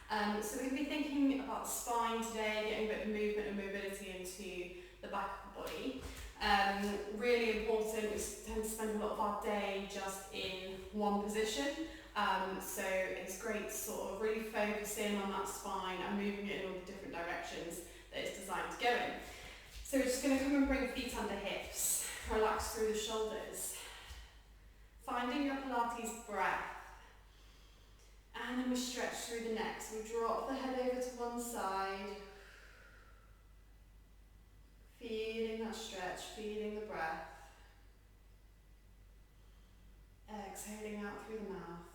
So we're going to be thinking about the spine today, getting a bit of movement and mobility into the back of the body. Really important, we tend to spend a lot of our day just in one position. So it's great to sort of really focus in on that spine and moving it in all the different directions that it's designed to go in. So we're just going to come and bring feet under hips, relax through the shoulders, finding your Pilates breath, and then we stretch through the neck. So we drop the head over to one side, feeling that stretch, feeling the breath, exhaling out through the mouth.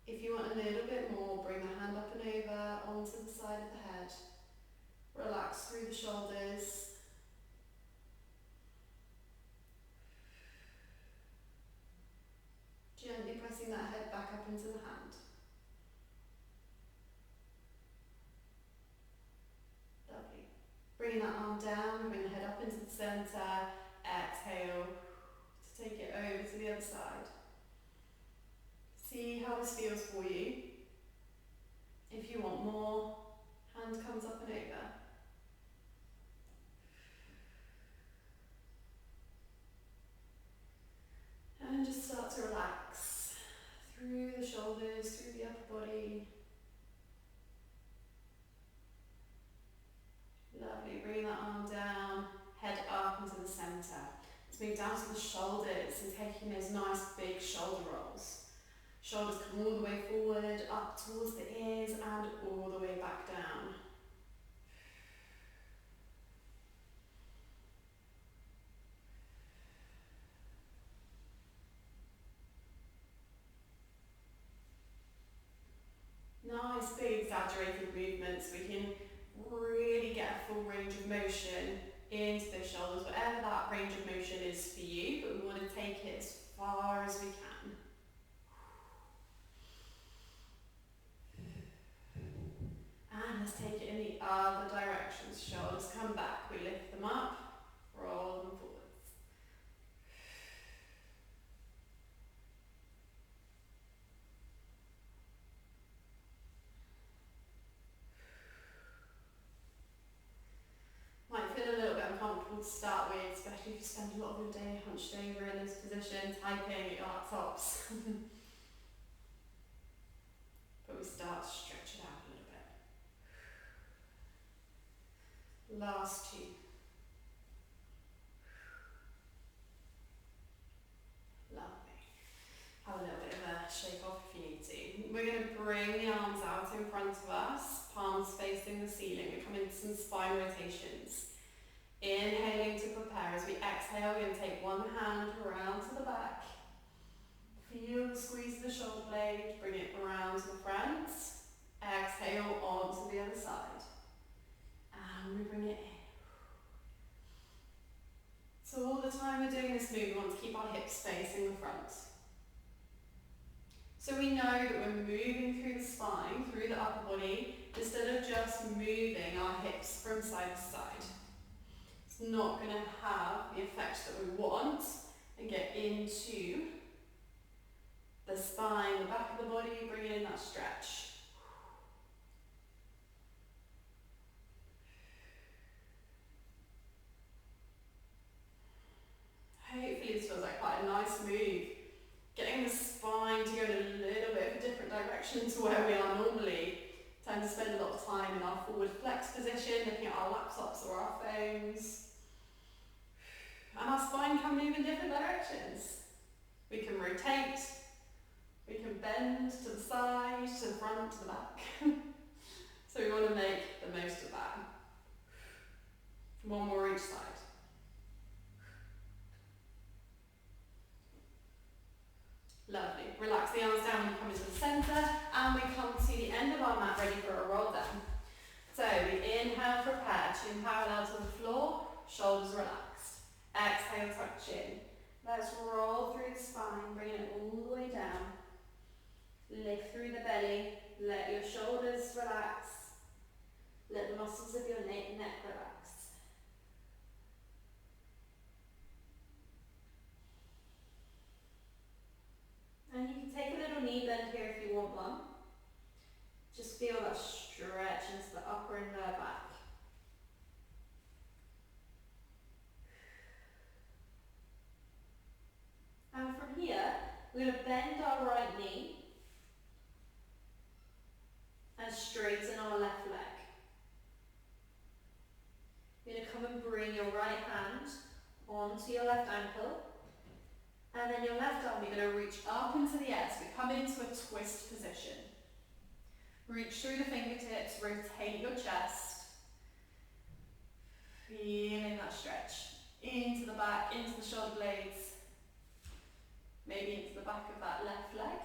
If you want a little bit more, bring the hand up and over onto the side of the head. Relax through the shoulders. Gently pressing that head back up into the hand. Lovely. Bringing that arm down, bring the head up into the centre. Exhale to take it over to the other side. See how this feels for you. If you want more, hand comes up and over. And just start to relax through the shoulders, through the upper body. Lovely, bringing that arm down, head up into the centre. Let's move down to the shoulders and taking those nice big shoulder rolls. Shoulders come all the way forward, up towards the ears and all the way back down. Nice big exaggerated movements. We can really get a full range of motion into those shoulders, whatever that range of motion is for you, but we want to take it as far as we can. And let's take it in the other direction. Shoulders come back, we lift them up, roll them forwards. Might feel a little bit uncomfortable to start with, especially if you spend a lot of your day hunched over in this position, typing at your laptops. But we start to stretch it out a little bit. Last two. Lovely. Have a little bit of a shake off if you need to. We're going to bring the arms out in front of us, palms facing the ceiling. We come into some spine rotations. Inhaling to prepare. As we exhale, we're going to take one hand around to the back. Feel the squeeze of the shoulder blade, bring it around to the front. Exhale onto the other side. And we bring it in. So all the time we're doing this move, we want to keep our hips facing the front. So we know that we're moving through the spine, through the upper body, instead of just moving our hips from side to side. It's not going to have the effect that we want and get into the spine, the back of the body, bringing in that stretch. Hopefully this feels like quite a nice move. Getting the spine to go in a little bit of a different direction to where we are normally. Tend to spend a lot of time in our forward flex position, looking at our laptops or our phones. And our spine can move in different directions. We can rotate, we can bend to the side, to the front, to the back. So we want to make the most of that. One more each side. Lovely. Relax the arms down and come into the centre, and we come to the end of our mat ready for a roll down. So we inhale, prepare, chin parallel to the floor, shoulders relaxed. Exhale, tuck chin. Let's roll through the spine, bringing it all the way down. Lift through the belly, let your shoulders relax. Let the muscles of your neck relax. And you can take a little knee bend here if you want, one. Just feel that stretch into the upper and lower back. And from here, we're going to bend our right knee and straighten our left leg. You're going to come and bring your right hand onto your left ankle, and then your left arm, you're going to reach up into the air. So we come into a twist position. Reach through the fingertips, rotate your chest, feeling that stretch into the back, into the shoulder blades, maybe into the back of that left leg.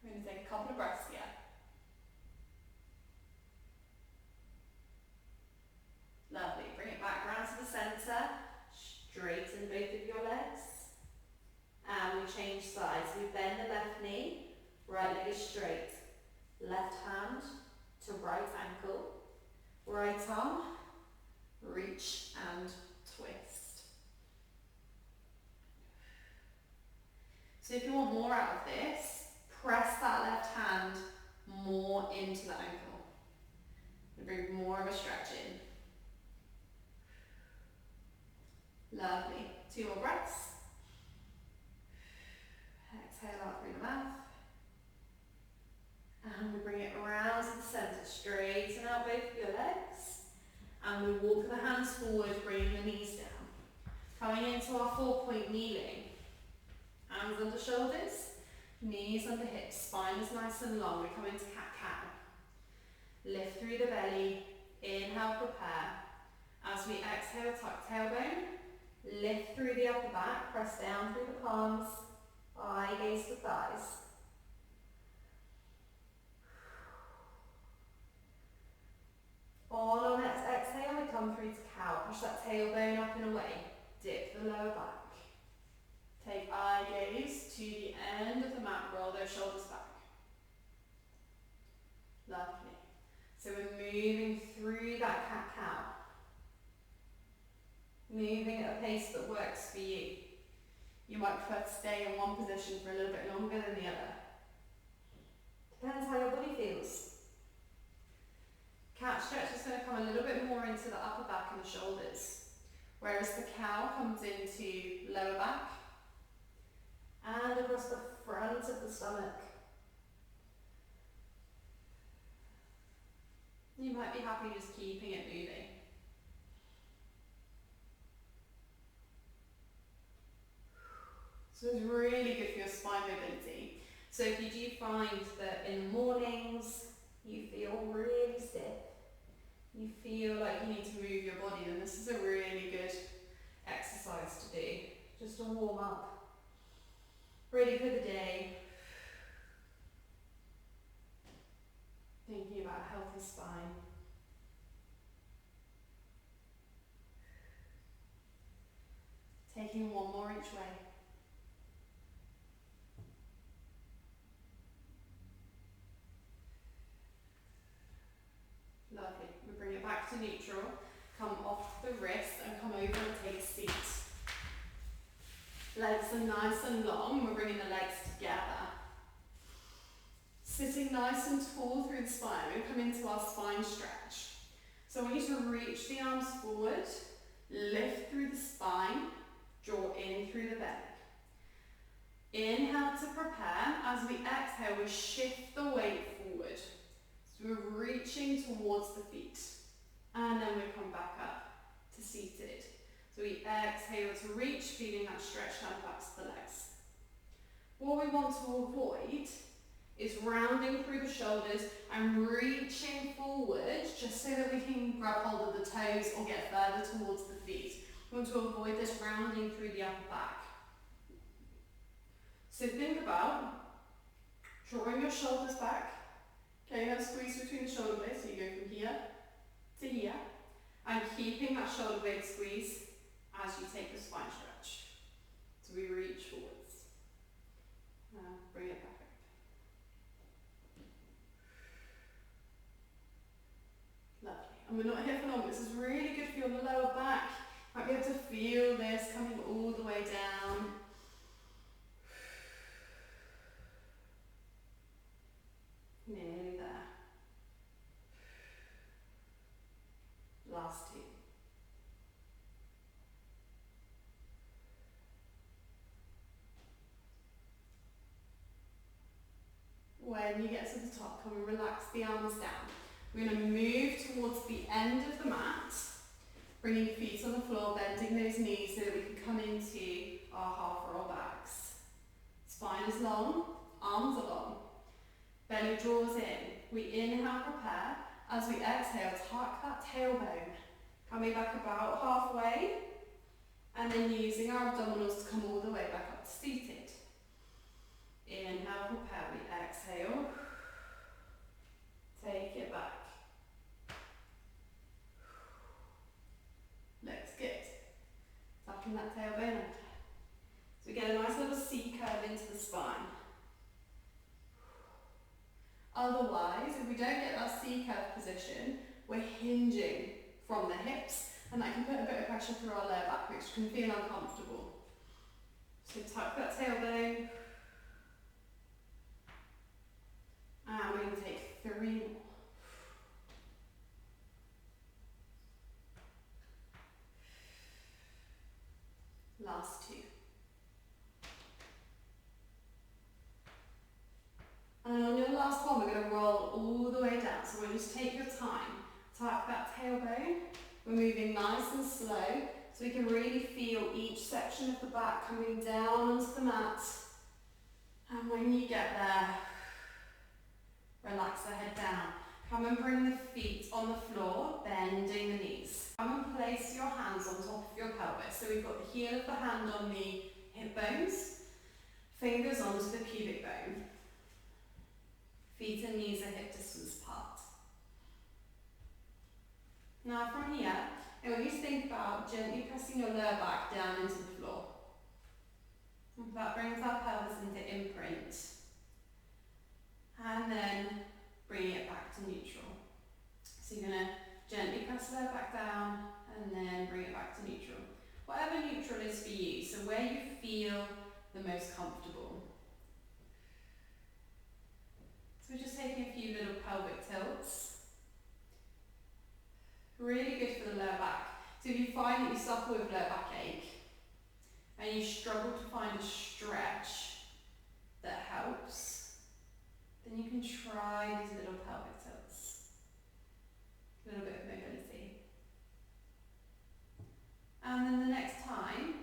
We're going to take a couple of breaths here. Lovely. Bring it back round to the centre. Straighten both of your legs. And we change sides. We bend the left knee. Right leg is straight. Left hand to right ankle. Right arm. Reach and twist. So if you want more out of this, press that left hand more into the ankle. Bring more of a stretch in. Lovely. 2 more breaths. Exhale out through the mouth. And we bring it around to the centre. Straighten out both of your legs. And we walk the hands forward, bringing the knees down. Coming into our 4-point kneeling. Hands under shoulders, knees under hips, spine is nice and long. We come into cat-cow. Lift through the belly, inhale, prepare. As we exhale, tuck tailbone. Lift through the upper back, press down through the palms, eye gaze the thighs. On our next exhale, we come through to cow. Push that tailbone up and away. Dip the lower back. Take eye gaze to the end of the mat, roll those shoulders back. Lovely. So we're moving through that cat-cow. Moving at a pace that works for you. You might prefer to stay in one position for a little bit longer than the other. Depends how your body feels. Cat stretch is going to come a little bit more into the upper back and the shoulders, whereas the cow comes into lower back and across the front of the stomach. You might be happy just keeping it moving. So it's really good for your spine mobility. So if you do find that in the mornings you feel really stiff, you feel like you need to move your body, then this is a really good exercise to do. Just to warm up, ready for the day. Thinking about a healthy spine. Taking one more each way. Lovely. We bring it back to neutral, come off the wrist and come over and take a seat. Legs are nice and long, we're bringing the legs together. Sitting nice and tall through the spine, we come into our spine stretch. So I want you to reach the arms forward, lift through the spine, draw in through the belly. Inhale to prepare. As we exhale, we shift the weight forward. So we're reaching towards the feet. And then we come back up to seated. So we exhale to reach, feeling that stretch down the backs of the legs. What we want to avoid is rounding through the shoulders and reaching forward just so that we can grab hold of the toes or get further towards the feet. We want to avoid this rounding through the upper back. So think about drawing your shoulders back. Okay, you have a squeeze between the shoulder blades, so you go from here to here, and keeping that shoulder blade squeeze as you take the spine stretch. So we reach forwards. Bring it back up. Lovely. And we're not here for long. This is really good for your lower back. Might be able to feel this coming all the way down. when you get to the top, come and relax the arms down. We're going to move towards the end of the mat, bringing feet on the floor, bending those knees so that we can come into our half roll backs. Spine is long, arms are long. Belly draws in. We inhale, prepare. As we exhale, tuck that tailbone. Coming back about halfway, and then using our abdominals to come all the way back up to seated. Inhale, prepare, we exhale. Take it back. Looks good. Tucking that tailbone under. So we get a nice little C curve into the spine. Otherwise, if we don't get that C curve position, we're hinging from the hips, and that can put a bit of pressure through our lower back, which can feel uncomfortable. So tuck that tailbone. And we're going to take 3 more. Last 2. And on your last one, we're going to roll all the way down. So we'll just take your time. Tuck that tailbone. We're moving nice and slow, so we can really feel each section of the back coming down onto the mat. And when you get there, relax the head down. Come and bring the feet on the floor, bending the knees. Come and place your hands on top of your pelvis. So we've got the heel of the hand on the hip bones, fingers onto the pubic bone. Feet and knees are hip distance apart. Now from here, I want you to think about gently pressing your lower back down into the floor. And that brings our pelvis into imprint. And then bringing it back to neutral. So you're going to gently press the lower back down and then bring it back to neutral. Whatever neutral is for you, so where you feel the most comfortable. So we're just taking a few little pelvic tilts. Really good for the lower back. So if you find that you suffer with lower backache and you struggle to find a stretch that helps, then you can try these little pelvic tilts. A little bit of mobility. And then the next time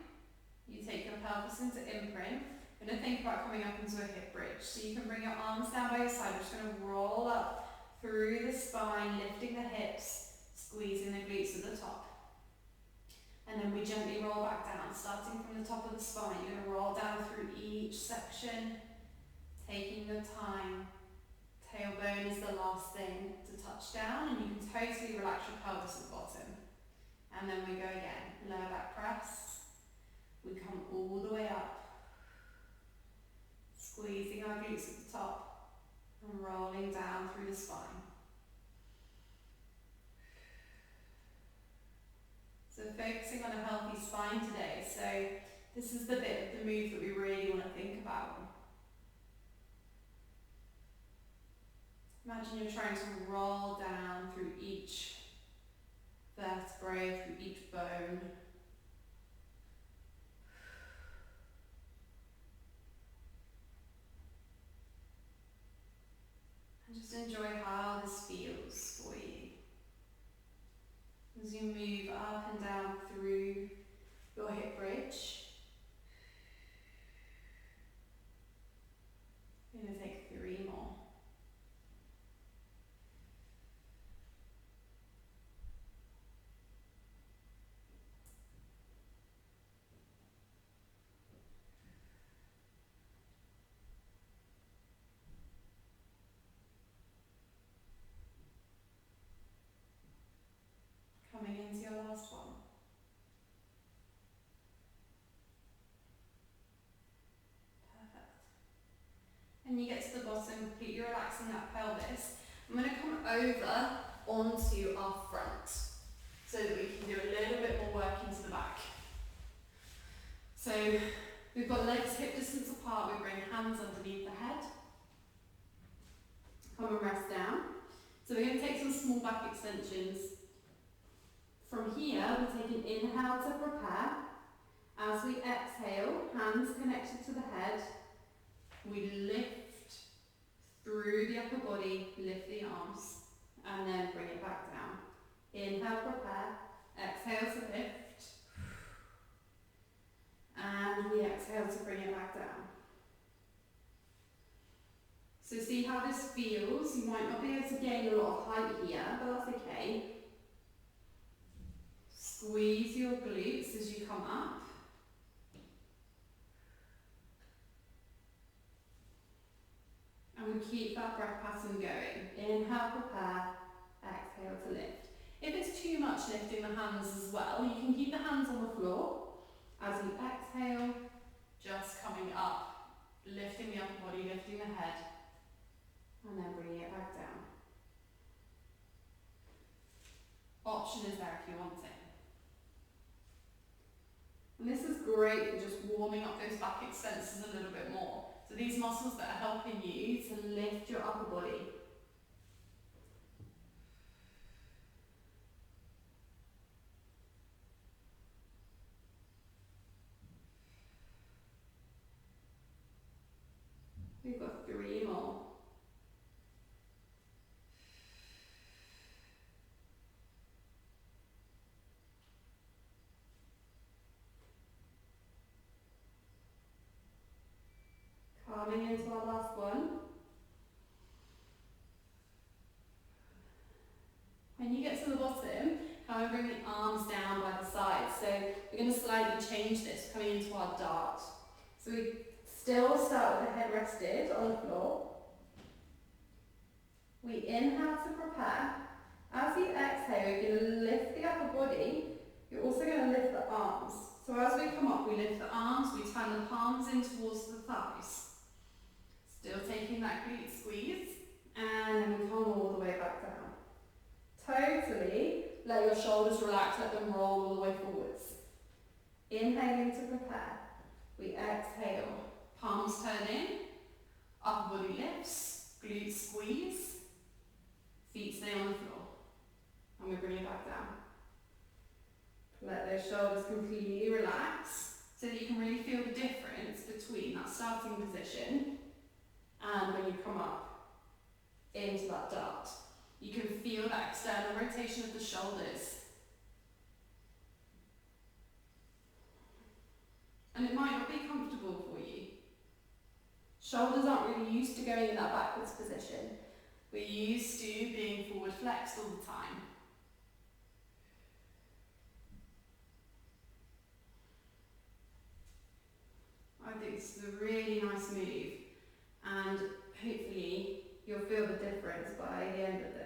you take your pelvis into imprint, you're going to think about coming up into a hip bridge. So you can bring your arms down by your side. We're just going to roll up through the spine, lifting the hips, squeezing the glutes at the top. And then we gently roll back down, starting from the top of the spine. You're going to roll down through each section, taking your time. Tailbone is the last thing to touch down, and you can totally relax your pelvis at the bottom. And then we go again. Lower back press. We come all the way up, squeezing our glutes at the top and rolling down through the spine. So focusing on a healthy spine today. So this is the bit of the move that we really want to think about. Imagine you're trying to roll down through each vertebrae, through each bone. And just enjoy how this feels for you. As you move up and down through your hip bridge, you're going to take 3 more. Coming into your last one. Perfect. And you get to the bottom, completely relaxing that pelvis. I'm going to come over onto our front so that we can do a little bit more work into the back. So we've got legs hip distance apart, we bring hands underneath the head. Come and rest down. So we're going to take some small back extensions. From here, we take an inhale to prepare. As we exhale, hands connected to the head, we lift through the upper body, lift the arms, and then bring it back down. Inhale, prepare. Exhale to lift. And we exhale to bring it back down. So see how this feels. You might not be able to gain a lot of height here, but that's okay. Squeeze your glutes as you come up. And we keep that breath pattern going. Inhale, prepare. Exhale to lift. If it's too much lifting the hands as well, you can keep the hands on the floor. As you exhale, just coming up, lifting the upper body, lifting the head, and then bringing it back down. Option is there if you want it. And this is great for just warming up those back extensors a little bit more. So these muscles that are helping you to lift your upper body. We've got 3 more. Coming into our last one. When you get to the bottom, come and bring the arms down by the sides. So we're going to slightly change this, coming into our dart. So we still start with the head rested on the floor. We inhale to prepare. As you exhale, you're going to lift the upper body. You're also going to lift the arms. So as we come up, we lift the arms, we turn the palms in towards the thighs. Still taking that glute squeeze, and then we come all the way back down. Totally let your shoulders relax, let them roll all the way forwards. Inhaling to prepare. We exhale, palms turn in, upper body lifts, glute squeeze, feet stay on the floor, and we bring it back down. Let those shoulders completely relax so that you can really feel the difference between that starting position and when you come up into that dart. You can feel that external rotation of the shoulders. And it might not be comfortable for you. Shoulders aren't really used to going in that backwards position. We're used to being forward flexed all the time. I think this is a really nice move, and hopefully you'll feel the difference by the end of this.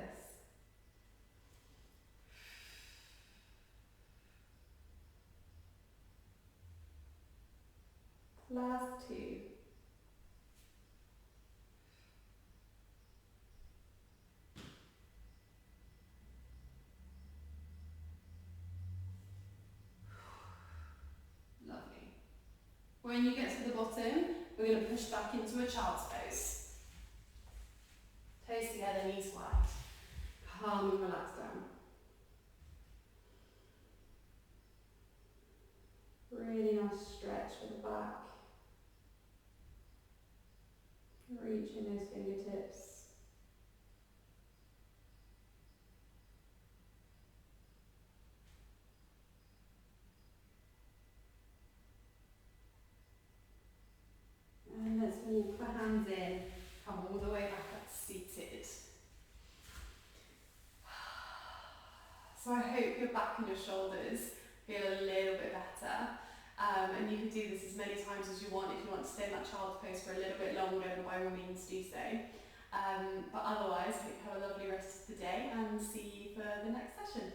Last 2. Lovely. When you get to the bottom, we're going to push back into a child's pose. Toes together, knees wide. Calm and relax down. Really nice stretch for the back. Reaching those fingertips. And let's walk the hands in, come all the way back up to seated. So I hope your back and your shoulders feel a little bit better. And you can do this as many times as you want. If you want to stay in that child's pose for a little bit longer, then by all means do so. But otherwise, I hope you have a lovely rest of the day and see you for the next session.